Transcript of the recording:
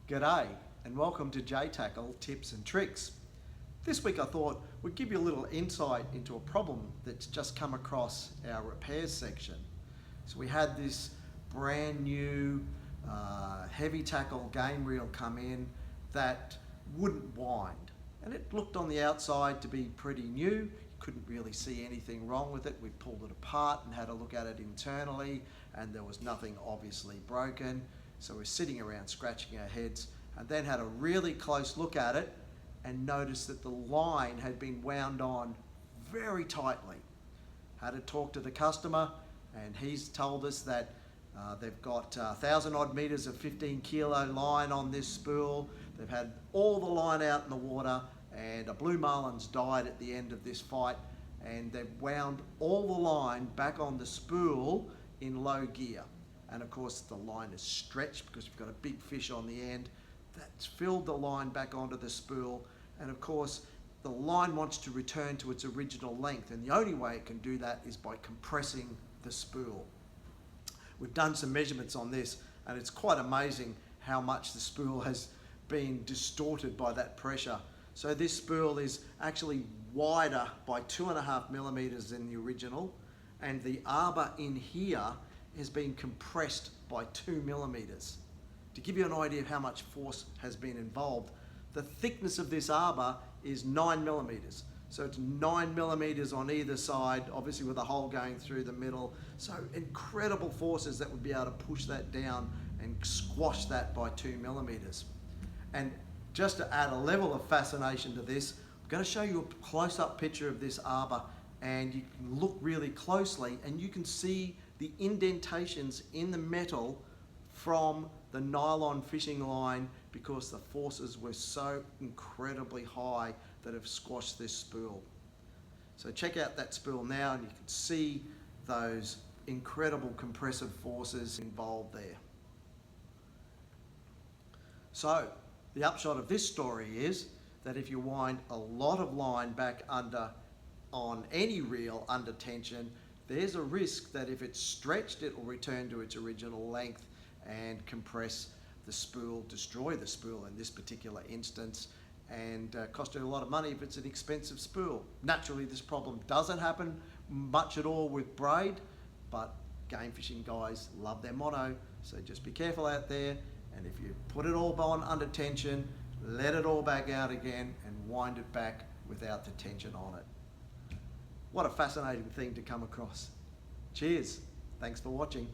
G'day and welcome to J-Tackle Tips and Tricks. This week I thought we'd give you a little insight into a problem that's just come across our repairs section. So we had this brand new heavy tackle game reel come in that wouldn't wind, and it looked on the outside to be pretty new. You couldn't really see anything wrong with it. We pulled it apart and had a look at it internally, and there was nothing obviously broken. So we're sitting around scratching our heads, and then had a really close look at it and noticed that the line had been wound on very tightly. Had to talk to the customer, and he's told us that they've got 1,000 odd metres of 15 kilo line on this spool. They've had all the line out in the water, and a blue marlin's died at the end of this fight, and they've wound all the line back on the spool in low gear. And of course the line is stretched because we've got a big fish on the end that's filled the line back onto the spool, and of course the line wants to return to its original length, and the only way it can do that is by compressing the spool. We've done some measurements on this, and it's quite amazing how much the spool has been distorted by that pressure. So this spool is actually wider by 2.5 millimeters than the original, and the arbor in here has been compressed by 2 millimeters. To give you an idea of how much force has been involved, the thickness of this arbor is 9 millimeters. So it's 9 millimeters on either side, obviously with a hole going through the middle. So incredible forces that would be able to push that down and squash that by 2 millimeters. And just to add a level of fascination to this, I'm going to show you a close-up picture of this arbor, and you can look really closely and you can see the indentations in the metal from the nylon fishing line because the forces were so incredibly high that have squashed this spool. So check out that spool now, and you can see those incredible compressive forces involved there. So the upshot of this story is that if you wind a lot of line back under on any reel under tension, there's a risk that if it's stretched, it will return to its original length and compress the spool, destroy the spool in this particular instance, and cost you a lot of money if it's an expensive spool. Naturally, this problem doesn't happen much at all with braid, but game fishing guys love their motto, so just be careful out there, and if you put it all on under tension, let it all back out again and wind it back without the tension on it. What a fascinating thing to come across. Cheers. Thanks for watching.